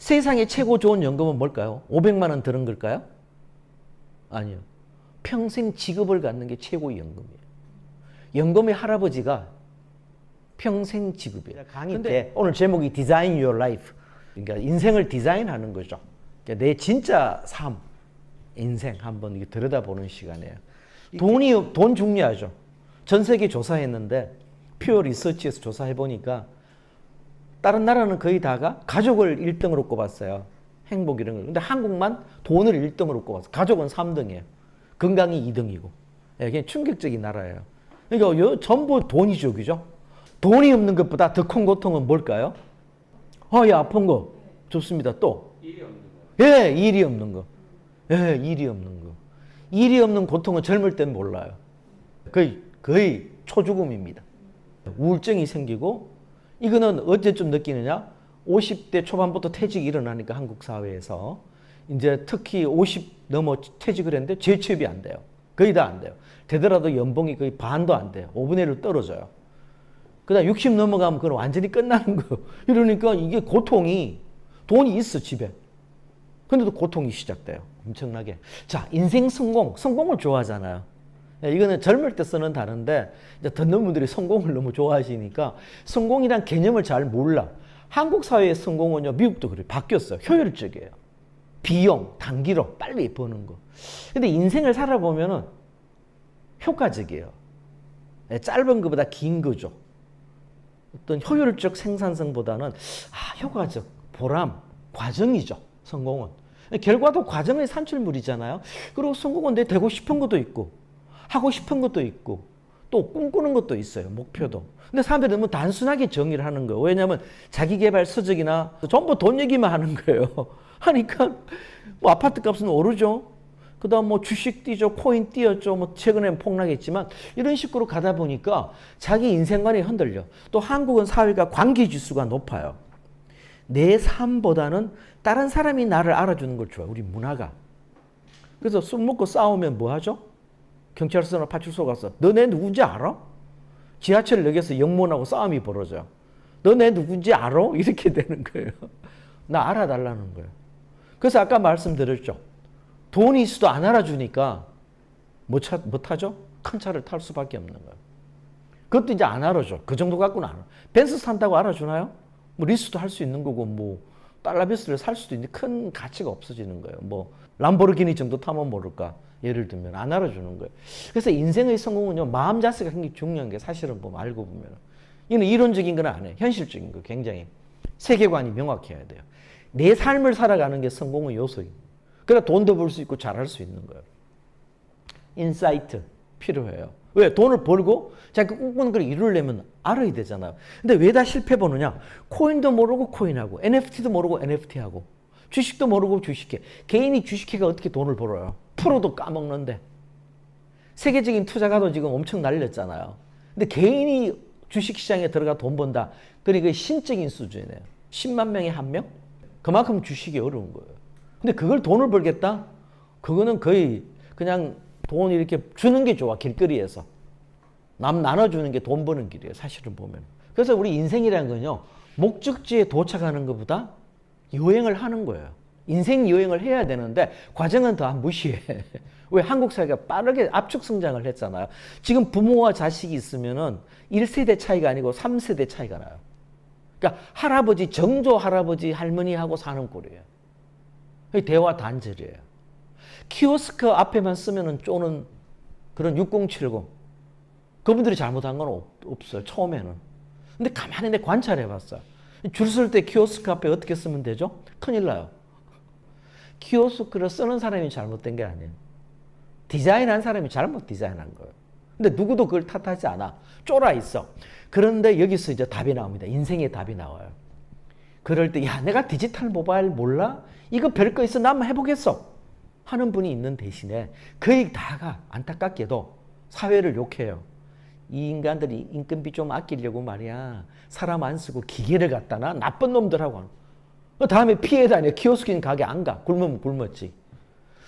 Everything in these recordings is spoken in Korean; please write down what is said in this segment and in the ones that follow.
세상에 최고 좋은 연금은 뭘까요? 500만 원 드는 걸까요? 아니요. 평생 직업을 갖는 게 최고의 연금이에요. 연금의 할아버지가 평생 직업이에요. 강의 때 오늘 제목이 Design Your Life. 그러니까 인생을 디자인하는 거죠. 그러니까 내 진짜 삶, 인생 한번 들여다보는 시간이에요. 돈 중요하죠. 전 세계 조사했는데 퓨어 리서치에서 조사해 보니까 다른 나라는 거의 다가 가족을 1등으로 꼽았어요. 행복 이런 걸. 근데 한국만 돈을 1등으로 꼽았어요. 가족은 3등이에요. 건강이 2등이고. 예, 그냥 충격적인 나라예요. 그러니까 전부 돈이죠, 그죠? 돈이 없는 것보다 더 큰 고통은 뭘까요? 예, 아픈 거. 좋습니다. 또. 일이 없는 거. 예, 일이 없는 거. 예, 일이 없는 거. 일이 없는 고통은 젊을 땐 몰라요. 거의 초죽음입니다. 우울증이 생기고, 이거는 언제쯤 느끼느냐? 50대 초반부터 퇴직이 일어나니까 한국 사회에서 이제 특히 50 넘어 퇴직을 했는데 재취업이 안 돼요. 거의 다 안 돼요. 되더라도 연봉이 거의 반도 안 돼요. 5분의 1로 떨어져요. 그다음 60 넘어가면 그건 완전히 끝나는 거예요. 이러니까 이게 고통이 돈이 있어 집에. 근데도 고통이 시작돼요. 엄청나게. 자, 인생 성공을 좋아하잖아요. 이거는 젊을 때 쓰는 단어인데 이제 듣는 분들이 성공을 너무 좋아하시니까 성공이란 개념을 잘 몰라. 한국 사회의 성공은요, 미국도 그래요. 바뀌었어요. 효율적이에요. 비용, 단기로 빨리 버는 거. 근데 인생을 살아보면은 효과적이에요. 짧은 것보다 긴 거죠. 어떤 효율적 생산성보다는 효과적, 보람, 과정이죠. 성공은. 결과도 과정의 산출물이잖아요. 그리고 성공은 내 되고 싶은 것도 있고 하고 싶은 것도 있고 또 꿈꾸는 것도 있어요. 목표도. 근데 사람들이 너무 단순하게 정의를 하는 거예요. 왜냐하면 자기개발 서적이나 전부 돈 얘기만 하는 거예요. 하니까 뭐 아파트 값은 오르죠. 그 다음 뭐 주식 뛰죠. 코인 뛰었죠. 뭐 최근엔 폭락했지만 이런 식으로 가다 보니까 자기 인생관이 흔들려. 또 한국은 사회가 관계지수가 높아요. 내 삶보다는 다른 사람이 나를 알아주는 걸 좋아해. 우리 문화가. 그래서 술 먹고 싸우면 뭐 하죠? 경찰서나 파출소 가서 너네 누군지 알아? 지하철역에서 영문하고 싸움이 벌어져요. 너네 누군지 알아? 이렇게 되는 거예요. 나 알아달라는 거예요. 그래서 아까 말씀드렸죠. 돈이 있어도 안 알아주니까 못하죠? 큰 차를 탈 수밖에 없는 거예요. 그것도 이제 안 알아줘. 그 정도 갖고는 안 알아. 벤츠 산다고 알아주나요? 뭐 리스도 할 수 있는 거고 뭐 달러비스를 살 수도 있는데 큰 가치가 없어지는 거예요. 뭐 람보르기니 정도 타면 모를까. 예를 들면 안 알아주는 거예요. 그래서 인생의 성공은요, 마음 자세가 굉장히 중요한 게 사실은 뭐 알고 보면 이는 이론적인 건 아니에요. 현실적인 거 굉장히 세계관이 명확해야 돼요. 내 삶을 살아가는 게 성공의 요소입니다. 그래야 돈도 벌 수 있고 잘할 수 있는 거예요. 인사이트 필요해요. 왜? 돈을 벌고 자기 꿈꾸는 걸 이루려면 알아야 되잖아요. 근데 왜 다 실패 보느냐? 코인도 모르고 코인하고 NFT도 모르고 NFT하고 주식도 모르고 주식해. 개인이 주식해가 어떻게 돈을 벌어요? 프로도 까먹는데. 세계적인 투자가도 지금 엄청 날렸잖아요. 근데 개인이 주식시장에 들어가 돈 번다. 그러니까 신적인 수준이에요. 10만 명에 한 명? 그만큼 주식이 어려운 거예요. 근데 그걸 돈을 벌겠다? 그거는 거의 그냥 돈 이렇게 주는 게 좋아. 길거리에서. 남 나눠주는 게 돈 버는 길이에요. 사실은 보면. 그래서 우리 인생이라는 건요. 목적지에 도착하는 것보다 여행을 하는 거예요. 인생 여행을 해야 되는데 과정은 다 무시해. 왜? 한국 사회가 빠르게 압축 성장을 했잖아요. 지금 부모와 자식이 있으면은 1세대 차이가 아니고 3세대 차이가 나요. 그러니까 할아버지, 정조 할아버지, 할머니하고 사는 꼴이에요. 대화 단절이에요. 키오스크 앞에만 쓰면은 쪼는 그런 6070. 그분들이 잘못한 건 없어요. 처음에는. 근데 가만히 내 관찰해 봤어요. 줄 쓸 때 키오스크 앞에 어떻게 쓰면 되죠? 큰일 나요. 키오스크를 쓰는 사람이 잘못된 게 아니에요. 디자인한 사람이 잘못 디자인한 거예요. 근데 누구도 그걸 탓하지 않아. 쫄아 있어. 그런데 여기서 이제 답이 나옵니다. 인생의 답이 나와요. 그럴 때, 야, 내가 디지털 모바일 몰라? 이거 별거 있어. 나 한번 해보겠어. 하는 분이 있는 대신에 거의 다가 안타깝게도 사회를 욕해요. 이 인간들이 인건비 좀 아끼려고 말이야. 사람 안 쓰고 기계를 갖다 놔. 나쁜 놈들하고. 다음에 피해 다녀. 키오스크는 가게 안 가. 굶으면 굶었지.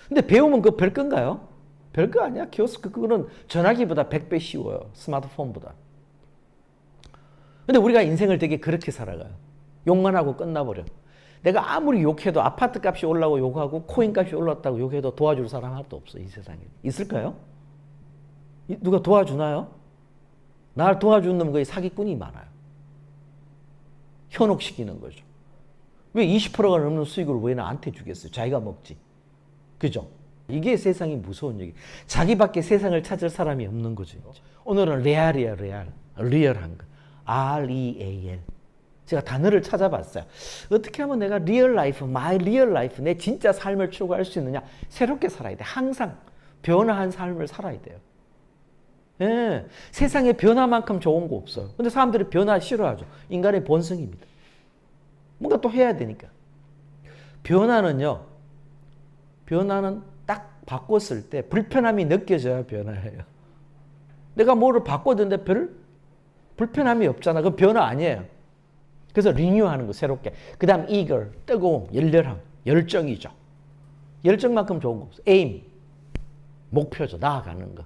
근데 배우면 그거 별건가요? 별거 아니야. 키오스크 그거는 전화기보다 100배 쉬워요. 스마트폰보다. 근데 우리가 인생을 되게 그렇게 살아가요. 욕만 하고 끝나버려. 내가 아무리 욕해도 아파트 값이 올라고 욕하고 코인 값이 올랐다고 욕해도 도와줄 사람 하나도 없어, 이 세상에. 있을까요? 누가 도와주나요? 날 도와주는 놈은 거의 사기꾼이 많아요. 현혹시키는 거죠. 왜 20%가 넘는 수익을 왜 나한테 주겠어요? 자기가 먹지. 그죠? 이게 세상이 무서운 얘기. 자기밖에 세상을 찾을 사람이 없는 거죠. 오늘은 레알이야, 레알. 리얼한 거. R-E-A-L. 제가 단어를 찾아봤어요. 어떻게 하면 내가 리얼 라이프, 마이 리얼 라이프, 내 진짜 삶을 추구할 수 있느냐? 새롭게 살아야 돼. 항상 변화한 삶을 살아야 돼요. 예, 세상에 변화만큼 좋은 거 없어요. 근데 사람들이 변화 싫어하죠. 인간의 본성입니다. 뭔가 또 해야 되니까. 변화는요, 변화는 딱 바꿨을 때 불편함이 느껴져야 변화해요. 내가 뭐를 바꿨는데 별 불편함이 없잖아. 그건 변화 아니에요. 그래서 리뉴하는 거, 새롭게. 그 다음 eager, 뜨거움, 열렬함, 열정이죠. 열정만큼 좋은 거 없어요. aim, 목표죠. 나아가는 거.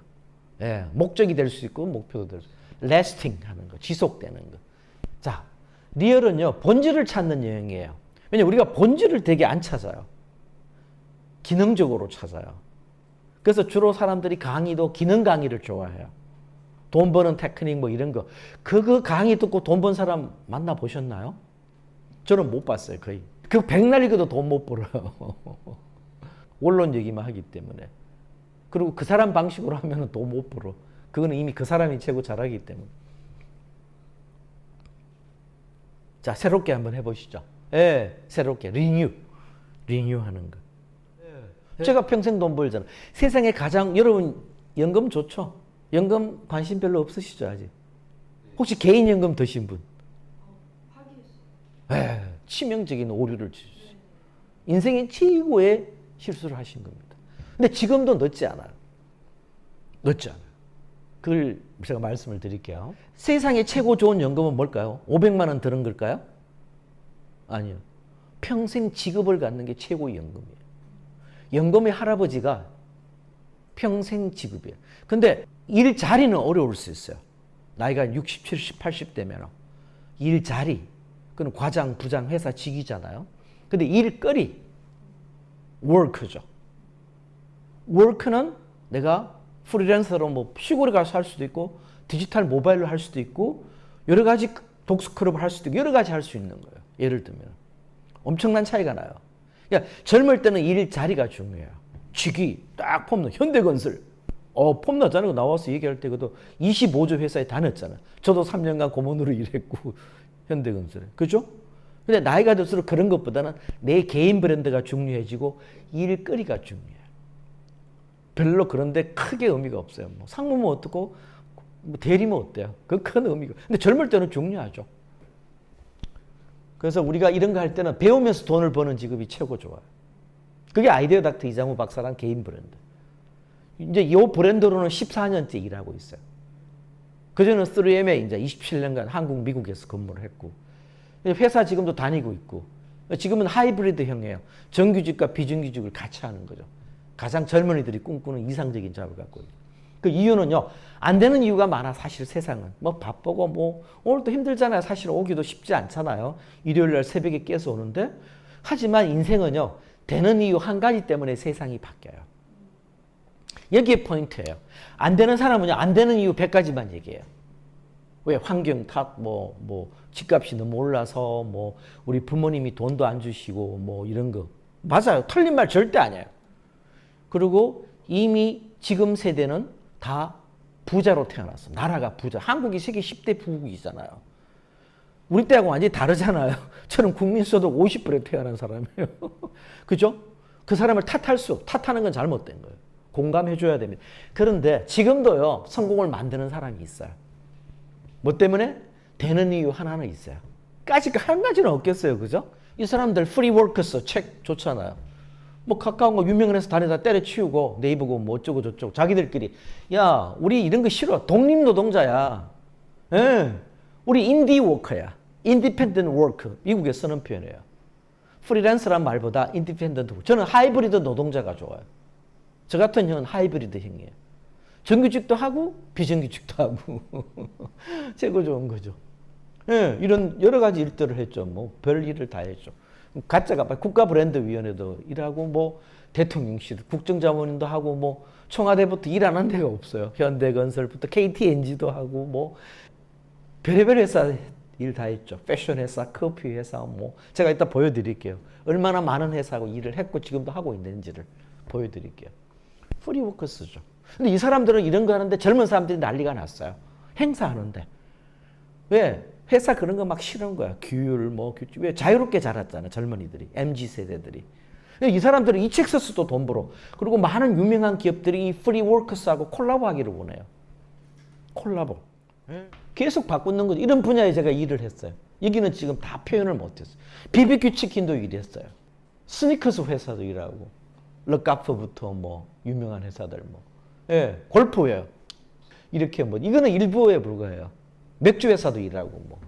예, 목적이 될 수 있고 목표도 될 수 있고. lasting 하는 거, 지속되는 거. 자, 리얼은요, 본질을 찾는 여행이에요. 왜냐면 우리가 본질을 되게 안 찾아요. 기능적으로 찾아요. 그래서 주로 사람들이 강의도 기능 강의를 좋아해요. 돈 버는 테크닉 뭐 이런 거. 그거 강의 듣고 돈 번 사람 만나보셨나요? 저는 못 봤어요, 거의. 그 백날 읽어도 돈 못 벌어요. 원론 얘기만 하기 때문에. 그리고 그 사람 방식으로 하면 돈 못 벌어. 그거는 이미 그 사람이 최고 잘하기 때문에. 자, 새롭게 한번 해보시죠. 예, 새롭게. 리뉴하는 거. 제가 평생 돈 벌잖아. 세상에 가장, 여러분, 연금 좋죠? 연금 관심 별로 없으시죠, 아직? 혹시 개인연금 드신 분? 예, 치명적인 오류를 치셨어요. 인생의 최고의 실수를 하신 겁니다. 근데 지금도 늦지 않아요. 늦지 않아요. 그걸 제가 말씀을 드릴게요. 세상에 최고 좋은 연금은 뭘까요? 500만 원 드는 걸까요? 아니요. 평생 직업을 갖는 게 최고의 연금이에요. 연금의 할아버지가 평생 직업이에요. 근데 일자리는 어려울 수 있어요. 나이가 60, 70, 80 되면. 일자리. 그건 과장, 부장, 회사 직이잖아요. 근데 일거리. work죠. work는 내가 프리랜서로 뭐 시골에 가서 할 수도 있고, 디지털 모바일로 할 수도 있고, 여러 가지 독서클럽을 할 수도 있고, 여러 가지 할 수 있는 거예요. 예를 들면. 엄청난 차이가 나요. 그러니까 젊을 때는 일자리가 중요해요. 직위, 딱 폼나. 현대건설. 폼나잖아요. 나와서 얘기할 때 그도 25조 회사에 다녔잖아. 저도 3년간 고문으로 일했고, 현대건설에. 그죠? 근데 나이가 들수록 그런 것보다는 내 개인 브랜드가 중요해지고, 일거리가 중요해요. 별로 그런데 크게 의미가 없어요. 뭐 상무면 어떻고, 뭐 대리면 어때요? 그 큰 의미가. 근데 젊을 때는 중요하죠. 그래서 우리가 이런 거 할 때는 배우면서 돈을 버는 직업이 최고 좋아요. 그게 아이디어 닥터 이장우 박사란 개인 브랜드. 이제 이 브랜드로는 14년째 일하고 있어요. 그전에는 3M에 이제 27년간 한국, 미국에서 근무를 했고, 회사 지금도 다니고 있고, 지금은 하이브리드형이에요. 정규직과 비정규직을 같이 하는 거죠. 가장 젊은이들이 꿈꾸는 이상적인 잡을 갖고 있어요. 그 이유는요, 안 되는 이유가 많아, 사실 세상은. 뭐 바쁘고, 뭐, 오늘도 힘들잖아요. 사실 오기도 쉽지 않잖아요. 일요일 날 새벽에 깨서 오는데. 하지만 인생은요, 되는 이유 한 가지 때문에 세상이 바뀌어요. 여기에 포인트예요. 안 되는 사람은요, 안 되는 이유 100가지만 얘기해요. 왜? 환경 탓, 집값이 너무 올라서, 우리 부모님이 돈도 안 주시고, 이런 거. 맞아요. 틀린 말 절대 아니에요. 그리고 이미 지금 세대는 다 부자로 태어났어. 나라가 부자. 한국이 세계 10대 부국이잖아요. 우리 때하고 완전히 다르잖아요. 저는 국민소득 50%에 태어난 사람이에요. 그죠? 그 사람을 탓하는 건 잘못된 거예요. 공감해줘야 됩니다. 그런데 지금도요, 성공을 만드는 사람이 있어요. 뭐 때문에? 되는 이유 하나는 있어요. 까짓 한 가지는 없겠어요. 그죠? 이 사람들 프리워커스 책 좋잖아요. 뭐 가까운 거 유명한 회사 다니다 때려치우고 네이버고 뭐 어쩌고 저쩌고 자기들끼리 야 우리 이런 거 싫어. 독립노동자야. 예. 우리 인디워커야. 인디펜던트 워커. 미국에 쓰는 표현이에요. 프리랜서란 말보다 인디펜던트. 저는 하이브리드 노동자가 좋아요. 저 같은 형은 하이브리드형이에요. 정규직도 하고 비정규직도 하고 최고 좋은 거죠. 예, 이런 여러 가지 일들을 했죠. 뭐 별 일을 다 했죠. 가짜가 국가브랜드위원회도 일하고 뭐 대통령실, 국정자문도 하고 뭐 청와대부터 일 안 한 데가 없어요. 현대건설부터 KTNG도 하고 뭐 별의별 회사 일 다 했죠. 패션 회사, 커피 회사 뭐 제가 이따 보여드릴게요. 얼마나 많은 회사하고 일을 했고 지금도 하고 있는지를 보여드릴게요. 프리워커스죠. 근데 이 사람들은 이런 거 하는데 젊은 사람들이 난리가 났어요. 행사하는데. 왜? 회사 그런 거 막 싫은 거야. 규율, 뭐, 규칙. 왜? 자유롭게 자랐잖아. 젊은이들이. MZ세대들이. 이 사람들은 이 책 써서도 돈 벌어. 그리고 많은 유명한 기업들이 이 프리워커스하고 콜라보 하기를 원해요. 콜라보. 계속 바꾸는 거죠. 이런 분야에 제가 일을 했어요. 여기는 지금 다 표현을 못했어요. BBQ 치킨도 일했어요. 스니커스 회사도 일하고. 르카프부터 뭐, 유명한 회사들 뭐. 예, 골프웨어. 이렇게 뭐, 이거는 일부에 불과해요. 맥주 회사도 일하고 뭐.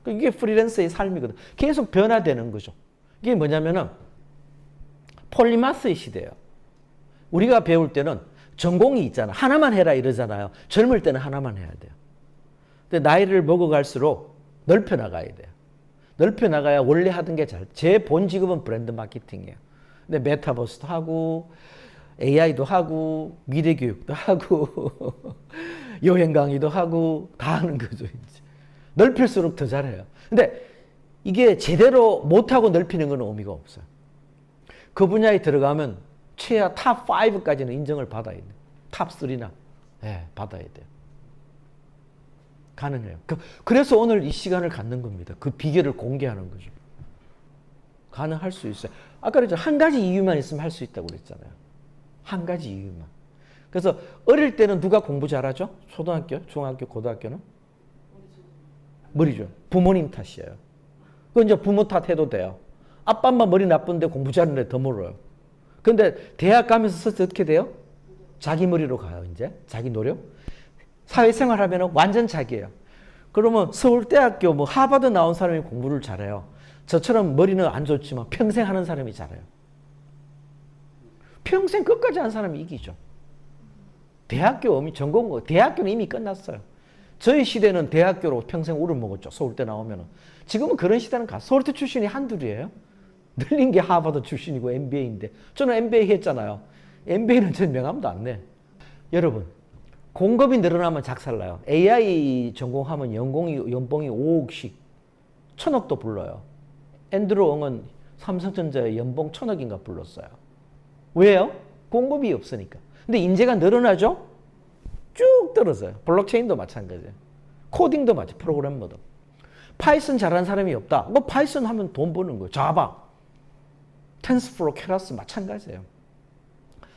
이게 프리랜서의 삶이거든. 계속 변화되는 거죠. 이게 뭐냐면은 폴리마스의 시대예요. 우리가 배울 때는 전공이 있잖아. 하나만 해라 이러잖아요. 젊을 때는 하나만 해야 돼요. 근데 나이를 먹어갈수록 넓혀 나가야 돼요. 넓혀 나가야 원래 하던 게 잘. 제 본 직업은 브랜드 마케팅이에요. 근데 메타버스도 하고 AI도 하고 미래 교육도 하고 여행 강의도 하고 다 하는 거죠. 이제. 넓힐수록 더 잘해요. 근데 이게 제대로 못하고 넓히는 건 의미가 없어요. 그 분야에 들어가면 최하 탑 5까지는 인정을 받아야 돼요. 탑 3나 네, 받아야 돼요. 가능해요. 그래서 오늘 이 시간을 갖는 겁니다. 그 비결을 공개하는 거죠. 가능할 수 있어요. 아까 그랬잖아요. 한 가지 이유만 있으면 할 수 있다고 그랬잖아요. 한 가지 이유만. 그래서 어릴 때는 누가 공부 잘하죠? 초등학교, 중학교, 고등학교는? 머리죠. 부모님 탓이에요. 그건 이제 부모 탓해도 돼요. 아빠 엄마 머리 나쁜데 공부 잘하는 애 더 멀어요. 근데 대학 가면서 어떻게 돼요? 자기 머리로 가요, 이제. 자기 노력. 사회생활 하면 완전 자기예요. 그러면 서울대학교, 뭐 하버드 나온 사람이 공부를 잘해요. 저처럼 머리는 안 좋지만 평생 하는 사람이 잘해요. 평생 끝까지 한 사람이 이기죠. 대학교, 전공, 대학교는 이미 끝났어요. 저희 시대는 대학교로 평생 우를 먹었죠. 서울대 나오면은. 지금은 그런 시대는 서울대 출신이 한둘이에요. 늘린 게 하버드 출신이고 MBA인데. 저는 MBA 했잖아요. MBA는 전 명함도 안 내. 여러분, 공급이 늘어나면 작살나요. AI 전공하면 연봉이 5억씩, 1,000억도 불러요. 앤드루 엉은 삼성전자의 연봉 1,000억인가 불렀어요. 왜요? 공급이 없으니까. 근데 인재가 늘어나죠? 쭉 떨어져요. 블록체인도 마찬가지예요. 코딩도 마찬가지, 프로그래머도. 파이썬 잘하는 사람이 없다. 뭐 파이썬 하면 돈 버는 거예요. 자바, 텐스플로, 케라스 마찬가지예요.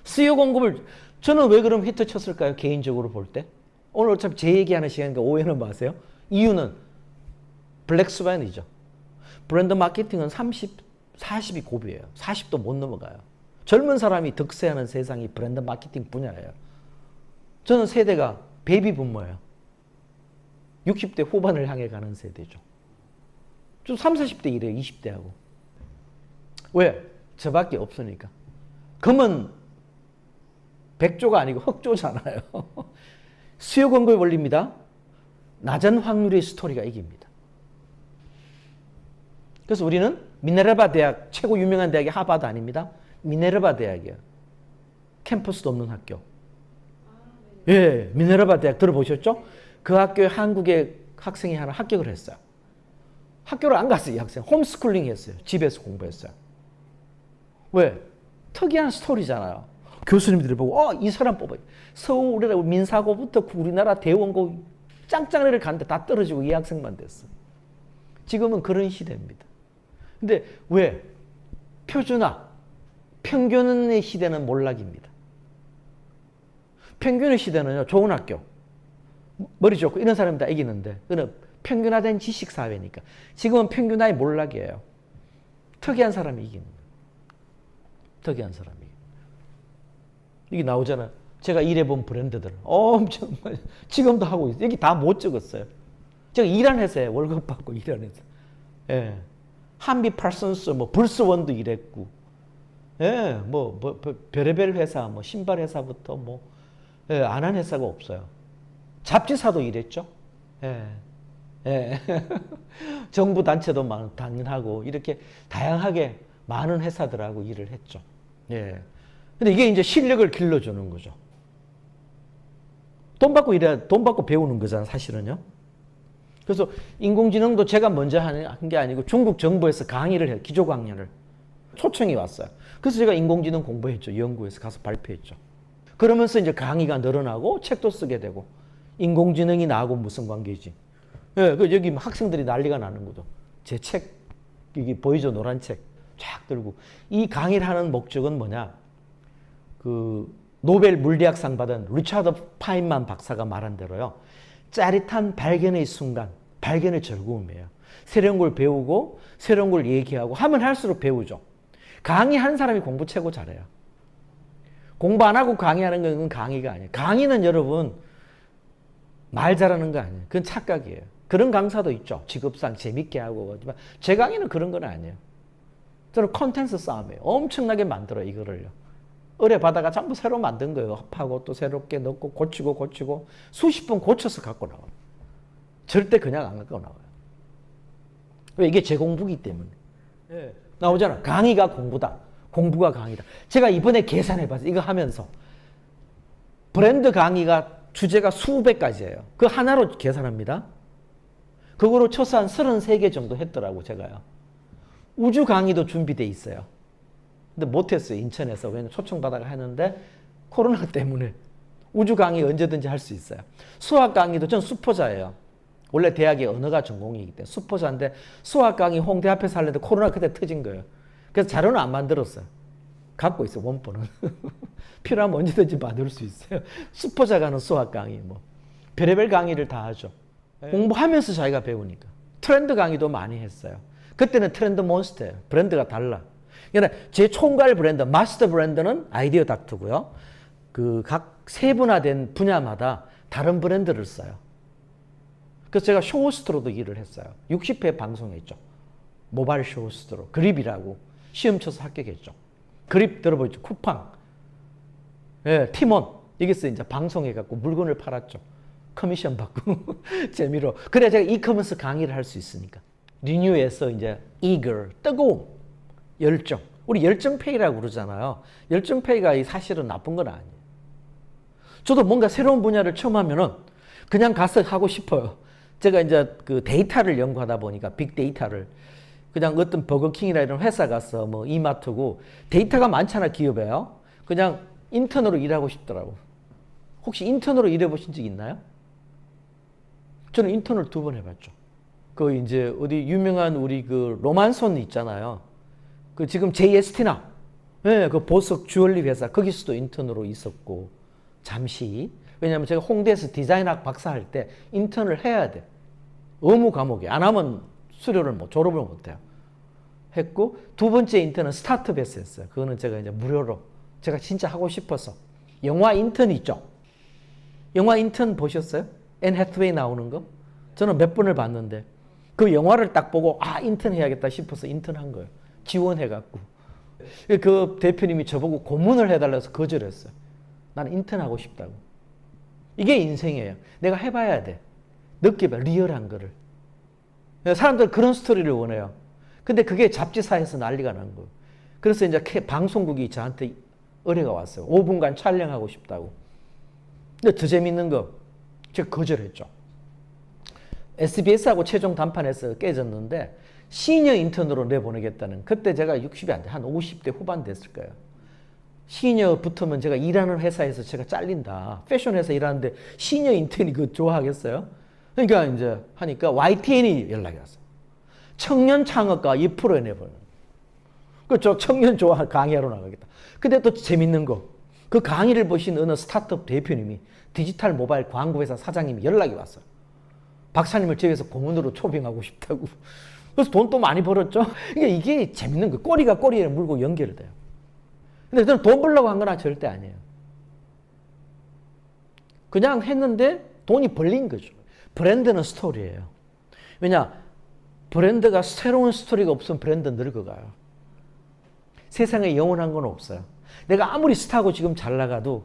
수요 공급을 저는 왜 그럼 히트 쳤을까요? 개인적으로 볼 때. 오늘 어차피 제 얘기하는 시간이니까 오해는 마세요. 이유는 블랙스완이죠. 브랜드 마케팅은 40이 고비예요. 40도 못 넘어가요. 젊은 사람이 득세하는 세상이 브랜드 마케팅 분야예요. 저는 세대가 베이비 부머예요. 60대 후반을 향해 가는 세대죠. 좀 30, 40대 이래요. 20대하고. 왜? 저밖에 없으니까. 금은 백조가 아니고 흑조잖아요. 수요 공급의 원리입니다. 낮은 확률의 스토리가 이깁니다. 그래서 우리는 미네르바 대학, 최고 유명한 대학이 하버드 아닙니다. 미네르바 대학이에요. 캠퍼스도 없는 학교. 예, 미네르바 대학 들어보셨죠? 그 학교에 한국의 학생이 하나 합격을 했어요. 학교를 안 갔어요, 이 학생. 홈스쿨링 했어요. 집에서 공부했어요. 왜? 특이한 스토리잖아요. 교수님들이 보고, 이 사람 뽑아요. 서울 민사고부터 우리나라 대원고 짱짱이를 갔는데 다 떨어지고 이 학생만 됐어. 지금은 그런 시대입니다. 근데 왜? 표준화, 평균의 시대는 몰락입니다. 평균의 시대는요, 좋은 학교, 머리 좋고 이런 사람이 다 이기는데, 그는 평균화된 지식 사회니까. 지금은 평균화의 몰락이에요. 특이한 사람이 이기는 거예요. 특이한 사람이. 이게 나오잖아요. 제가 일해본 브랜드들 엄청 지금도 하고 있어요. 여기 다 못 적었어요. 제가 일한 회사에 월급 받고 일한 회사. 예. 한비 팔슨스, 뭐 불스원도 일했고, 예, 뭐 별의별 회사, 뭐 신발 회사부터 뭐 안 한 회사가 없어요. 잡지사도 일했죠. 예. 예. 정부 단체도 당연하고 이렇게 다양하게 많은 회사들하고 일을 했죠. 예. 근데 이게 이제 실력을 길러주는 거죠. 돈 받고 배우는 거잖아, 사실은요. 그래서 인공지능도 제가 먼저 한 게 아니고 중국 정부에서 강의를 해요. 기조 강연을. 초청이 왔어요. 그래서 제가 인공지능 공부했죠. 연구에서 가서 발표했죠. 그러면서 이제 강의가 늘어나고 책도 쓰게 되고 인공지능이 나하고 무슨 관계지? 예, 그 여기 학생들이 난리가 나는 거죠. 제 책, 여기 보이죠? 노란 책 쫙 들고. 이 강의를 하는 목적은 뭐냐? 그 노벨 물리학상 받은 리차드 파인만 박사가 말한 대로요. 짜릿한 발견의 순간, 발견의 즐거움이에요. 새로운 걸 배우고 새로운 걸 얘기하고 하면 할수록 배우죠. 강의하는 사람이 공부 최고 잘해요. 공부 안 하고 강의하는 건 강의가 아니에요. 강의는 여러분 말 잘하는 거 아니에요. 그건 착각이에요. 그런 강사도 있죠. 직업상 재밌게 하고. 하지만 제 강의는 그런 건 아니에요. 저는 콘텐츠 싸움이에요. 엄청나게 만들어요. 이거를요. 의뢰받아가 전부 새로 만든 거예요. 합하고 또 새롭게 넣고 고치고 수십 번 고쳐서 갖고 나와요. 절대 그냥 안 갖고 나와요. 왜? 이게 제 공부기 때문에. 네. 나오잖아. 강의가 공부다. 공부가 강의다. 제가 이번에 계산해봤어요. 이거 하면서. 브랜드 강의가 주제가 수백 가지예요. 그 하나로 계산합니다. 그거로 쳐서 한 33개 정도 했더라고, 제가요. 우주 강의도 준비돼 있어요. 근데 못했어요. 인천에서. 왜냐면 초청받아가 하는데 코로나 때문에 우주 강의 언제든지 할 수 있어요. 수학 강의도 전 수포자예요. 원래 대학의 언어가 전공이기 때문에 수포자인데 수학 강의 홍대 앞에서 하려는데 코로나 그때 터진 거예요. 그래서 자료는 안 만들었어요. 갖고 있어요. 원본은. 필요하면 언제든지 받을 수 있어요. 수포자가 하는 수학 강의 뭐 별의별 강의를 다 하죠. 공부하면서 자기가 배우니까. 트렌드 강의도 많이 했어요. 그때는 트렌드 몬스터예요. 브랜드가 달라. 그러니까 제 총괄 브랜드, 마스터 브랜드는 아이디어 닥터고요. 그 각 세분화된 분야마다 다른 브랜드를 써요. 그래서 제가 쇼호스트로도 일을 했어요. 60회 방송했죠. 모바일 쇼호스트로. 그립이라고 시험 쳐서 합격했죠. 그립 들어보죠. 쿠팡. 예, 팀원. 여기서 이제 방송해갖고 물건을 팔았죠. 커미션 받고 재미로. 그래야 제가 이커머스 강의를 할 수 있으니까. 리뉴에서 이제 eager, 뜨거움, 열정. 우리 열정페이라고 그러잖아요. 열정페이가 사실은 나쁜 건 아니에요. 저도 뭔가 새로운 분야를 처음 하면은 그냥 가서 하고 싶어요. 제가 이제 그 데이터를 연구하다 보니까 빅데이터를 그냥 어떤 버거킹이나 이런 회사 가서 뭐 이마트고 데이터가 많잖아, 기업에요. 그냥 인턴으로 일하고 싶더라고. 혹시 인턴으로 일해보신 적 있나요? 저는 인턴을 2번 해봤죠. 그 이제 어디 유명한 우리 그 로만손 있잖아요. 그 지금 JST나, 예, 그 보석 주얼리 회사 거기서도 인턴으로 있었고 잠시. 왜냐하면 제가 홍대에서 디자인학 박사 할 때 인턴을 해야 돼. 의무 과목에 안 하면 수료를 못 졸업을 못 해요. 했고 2번째 인턴은 스타트업에서 했어요. 그거는 제가 이제 무료로 제가 진짜 하고 싶어서. 영화 인턴 있죠. 영화 인턴 보셨어요? 앤 해스웨이 나오는 거? 저는 몇 번을 봤는데 그 영화를 딱 보고 아 인턴 해야겠다 싶어서 인턴 한 거예요. 지원해갖고. 그 대표님이 저보고 고문을 해달라서 거절했어요. 나는 인턴 하고 싶다고. 이게 인생이에요. 내가 해봐야 돼. 느껴봐. 리얼한 거를. 사람들 그런 스토리를 원해요. 근데 그게 잡지사에서 난리가 난 거예요. 그래서 이제 방송국이 저한테 의뢰가 왔어요. 5분간 촬영하고 싶다고. 근데 더 재밌는 거 제가 거절했죠. SBS하고 최종 단판에서 깨졌는데 시니어 인턴으로 내보내겠다는. 그때 제가 60이 안 돼. 한 50대 후반 됐을 거예요. 시니어 붙으면 제가 일하는 회사에서 제가 잘린다. 패션 회사 일하는데 시니어 인턴이 그거 좋아하겠어요? 그러니까 이제 하니까 YTN이 연락이 왔어요. 청년 창업가 2%에 내보내는. 저 청년 좋아 강의하러 나가겠다. 근데 또 재밌는 거. 그 강의를 보신 어느 스타트업 대표님이 디지털 모바일 광고회사 사장님이 연락이 왔어요. 박사님을 저기서 고문으로 초빙하고 싶다고. 그래서 돈 또 많이 벌었죠. 그러니까 이게 재밌는 거예요. 꼬리가 꼬리에 물고 연결돼요. 근데 저는 돈 벌려고 한 건 절대 아니에요. 그냥 했는데 돈이 벌린 거죠. 브랜드는 스토리예요. 왜냐? 브랜드가 새로운 스토리가 없으면 브랜드 늙어가요. 세상에 영원한 건 없어요. 내가 아무리 스타고 지금 잘 나가도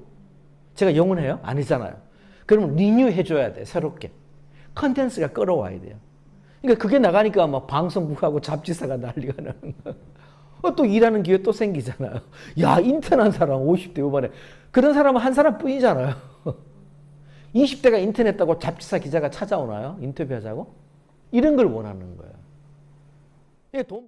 제가 영원해요? 아니잖아요. 그러면 리뉴 해줘야 돼. 새롭게. 컨텐츠가 끌어와야 돼요. 그러니까 그게 나가니까 막 방송국하고 잡지사가 난리가 나는 거야. 또 일하는 기회 또 생기잖아요. 야, 인턴한 사람 50대 후반에. 그런 사람은 한 사람뿐이잖아요. 20대가 인턴했다고 잡지사 기자가 찾아오나요? 인터뷰하자고? 이런 걸 원하는 거예요. 돈